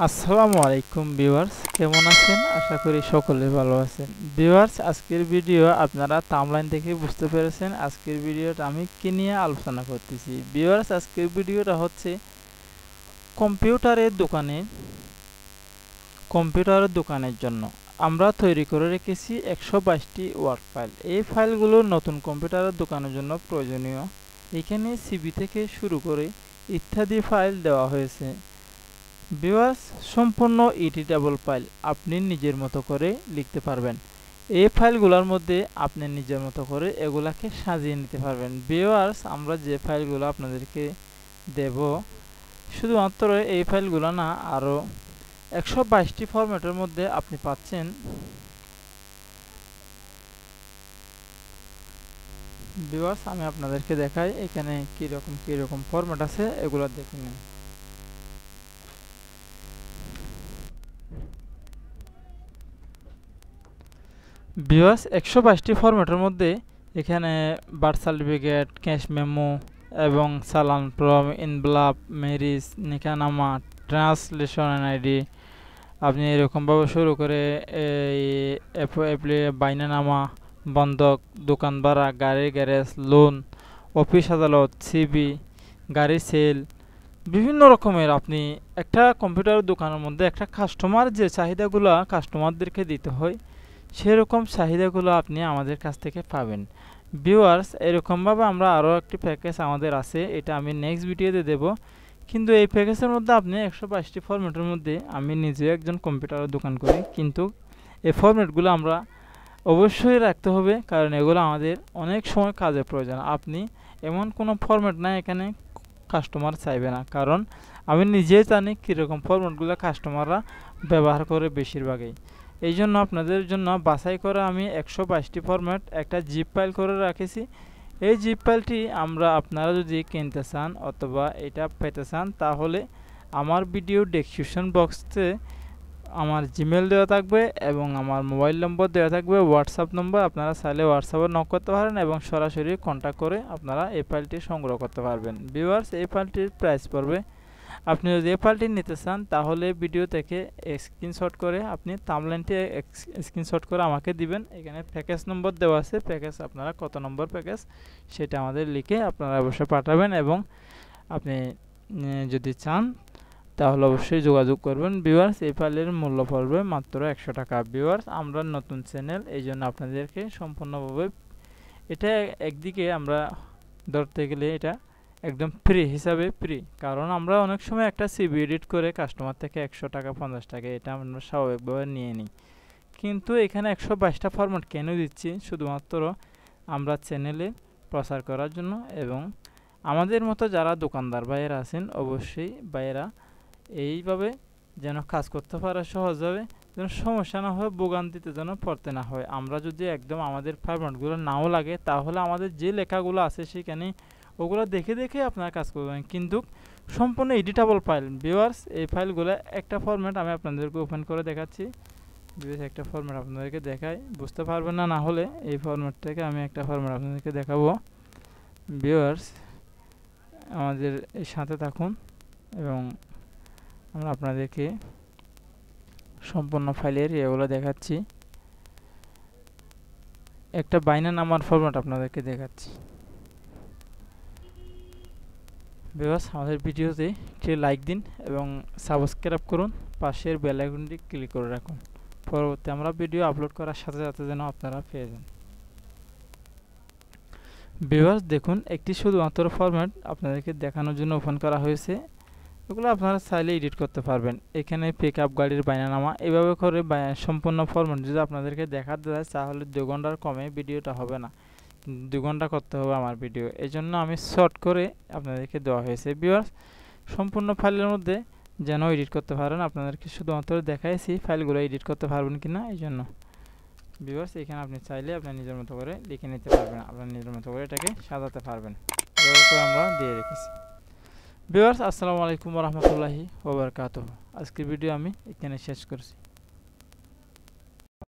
আসসালামু আলাইকুম ভিউয়ার্স, কেমন আছেন? আশা করি সকলে ভালো আছেন। ভিউয়ার্স, আজকের ভিডিও আপনারা থাম্বনেল দেখে বুঝতে পেরেছেন আজকের ভিডিওটা আমি কি নিয়ে আলোচনা করতেছি। ভিউয়ার্স, আজকের ভিডিওটা হচ্ছে কম্পিউটারের দোকানের জন্য আমরা তৈরি করে রেখেছি 122টি ওয়ার্ড ফাইল। এই ফাইলগুলো নতুন কম্পিউটারের দোকানের জন্য প্রয়োজনীয়। এখানে সিভি থেকে শুরু করে ইত্যাদি ফাইল দেওয়া হয়েছে। ভিউয়ার্স, সম্পূর্ণ এডিটেবল ফাইল, আপনি নিজের মতো করে লিখতে পারবেন। এই ফাইলগুলোর মধ্যে আপনি নিজের মতো করে এগুলাকে সাজিয়ে নিতে পারবেন। ভিউয়ার্স, আমরা যে ফাইলগুলো আপনাদেরকে দেব শুধুমাত্র এই ফাইলগুলো না, আরও 122টি ফরম্যাটের মধ্যে আপনি পাচ্ছেন। ভিউয়ার্স, আমি আপনাদেরকে দেখাই এখানে কীরকম ফরম্যাট আছে, এগুলো দেখে নিন। ভিউয়ার্স, 122টি ফরম্যাটের মধ্যে এখানে বার্থ সার্টিফিকেট, ক্যাশ মেমো এবং চালান ফর্ম, ইনভেলপ, ম্যারেজ, নিকানামা, ট্রান্সলেশন আইডি, আপনি এরকমভাবে শুরু করে বাইনানামা, বন্ধক, দোকান ভাড়া, গাড়ির গ্যারেজ, লোন, অফিস আদালত, সিবি, গাড়ি সেল, বিভিন্ন রকমের আপনি একটা কম্পিউটার দোকানের মধ্যে একটা কাস্টমার যে চাহিদাগুলো কাস্টমারদেরকে দিতে হয় সেরকম চাহিদাগুলো আপনি আমাদের কাছ থেকে পাবেন। ভিউয়ার্স, এরকমভাবে আমরা আরও একটি প্যাকেজ আমাদের আছে, এটা আমি নেক্সট ভিডিওতে দেব। কিন্তু এই প্যাকেজের মধ্যে আপনি 122টি ফরম্যাটের মধ্যে আমি নিজেও একজন কম্পিউটারের দোকান করি, কিন্তু এই ফরম্যাটগুলো আমরা অবশ্যই রাখতে হবে, কারণ এগুলো আমাদের অনেক সময় কাজের প্রয়োজন। আপনি এমন কোনো ফরম্যাট না এখানে কাস্টমার চাইবে না, কারণ আমি নিজেই জানি কীরকম ফরম্যাটগুলো কাস্টমাররা ব্যবহার করে বেশিরভাগই। এই জন্য আপনাদের জন্য বাছাই করে আমি 122টি ফরম্যাট একটা জিপ ফাইল করে রেখেছি। এই জিপ ফাইলটি আপনারা যদি কিনতে চান অথবা এটা পেতে চান, তাহলে আমার ভিডিও ডেসক্রিপশন বক্সে আমার জিমেল দেওয়া থাকবে এবং আমার মোবাইল নম্বর দেওয়া থাকবে, হোয়াটসঅ্যাপ নম্বর। আপনারা চাইলে হোয়াটসঅ্যাপে নক করতে পারেন এবং সরাসরি কন্ট্যাক্ট করে আপনারা এই ফাইলটি সংগ্রহ করতে পারবেন। ভিউয়ার্স, এই ফাইলটির প্রাইস পড়বে, আপনি যদি এই ফাইলটি নিতে চান তাহলে ভিডিও থেকে স্ক্রিনশট করে আপনি থাম্বনেলটি স্ক্রিনশট করে আমাকে দিবেন। এখানে প্যাকেজ নম্বর দেওয়া আছে, প্যাকেজ আপনারা কত নম্বর প্যাকেজ সেটা আমাদের লিখে আপনারা অবশ্যই পাঠাবেন এবং আপনি যদি চান তাহলে অবশ্যই যোগাযোগ করবেন। ভিউয়ার্স, এই ফাইলের মূল্য পড়বে মাত্র 100 টাকা। ভিউয়ার্স, আমরা নতুন চ্যানেল, এই জন্য আপনাদেরকে সম্পূর্ণভাবে এটা একদিকে আমরা ধরতে গেলে এটা একদম ফ্রি হিসাবে ফ্রি, কারণ আমরা অনেক সময় একটা সিভি এডিট করে কাস্টমার থেকে 100 টাকা 50 টাকা এটা আমরা স্বাভাবিকভাবে নিয়ে নিই, কিন্তু এখানে 122টা ফরম্যাট কেন দিচ্ছি? শুধুমাত্র আমরা চ্যানেলে প্রচার করার জন্য এবং আমাদের মতো যারা দোকানদার ভাইয়েরা আছেন অবশ্যই ভাইয়েরা এইভাবে যেন কাজ করতে পারে সহজভাবে, যেন সমস্যা না হয়, ভোগান্তিতে যেন পড়তে না হয়। আমরা যদি একদম আমাদের ফরম্যাটগুলো নাও লাগে তাহলে আমাদের যে লেখাগুলো আছে সেখানে ওগুলো দেখে দেখে আপনারা কাজ করবেন, কিন্তু সম্পূর্ণ এডিটেবল ফাইল। ভিউয়ার্স, এই ফাইলগুলো একটা ফরম্যাট আমি আপনাদেরকে ওপেন করে দেখাচ্ছি। ভিউয়ার্স, একটা ফরম্যাট আপনাদেরকে দেখাই, বুঝতে পারবেন না না হলে এই ফরম্যাট থেকে আমি একটা ফরম্যাট আপনাদেরকে দেখাবো। ভিউয়ার্স, আমাদের এই সাথে থাকুন এবং আমরা আপনাদেরকে সম্পূর্ণ ফাইলের এগুলো দেখাচ্ছি। একটা বাইনানামার ফরম্যাট আপনাদেরকে দেখাচ্ছি। ভিউয়ার্স, আমাদের ভিডিওতে একটি লাইক দিন এবং সাবস্ক্রাইব করুন, পাশের বেল আইকনটি ক্লিক করে রাখুন, পরবর্তী আমরা ভিডিও আপলোড করার সাথে সাথে যেন আপনারা পেয়ে যান। ভিউয়ার্স, দেখুন একটি শুধুমাত্র ফরম্যাট আপনাদেরকে দেখানোর জন্য ওপেন করা হয়েছে। এগুলো আপনারা চাইলে এডিট করতে পারবেন। এখানে পিকআপ গাড়ির বায়নানামা এভাবে করে সম্পূর্ণ ফরম্যাট যদি আপনাদেরকে দেখাতে যায় তাহলে 2 ঘন্টার কমে ভিডিওটা হবে না, 2 ঘন্টা করতে হবে আমার ভিডিও, এই জন্য আমি শর্ট করে আপনাদেরকে দেওয়া হয়েছে। ভিউয়ার্স, সম্পূর্ণ ফাইলের মধ্যে যেন এডিট করতে পারেন, আপনাদেরকে শুধুমাত্র দেখাইছি ফাইলগুলো এডিট করতে পারবেন কিনা এই জন্য। ভিউয়ার্স, এখানে আপনি চাইলে আপনার নিজের মতো করে লিখে নিতে পারবেন, আপনার নিজের মতো করে এটাকে সাজাতে পারবেন, এভাবে করে আমরা দিয়ে রেখেছি। ভিউয়ার্স, আসসালামু আলাইকুম ওয়া রাহমাতুল্লাহি ওয়া বারাকাতুহু। আজকের ভিডিও আমি এখানে শেষ করছি।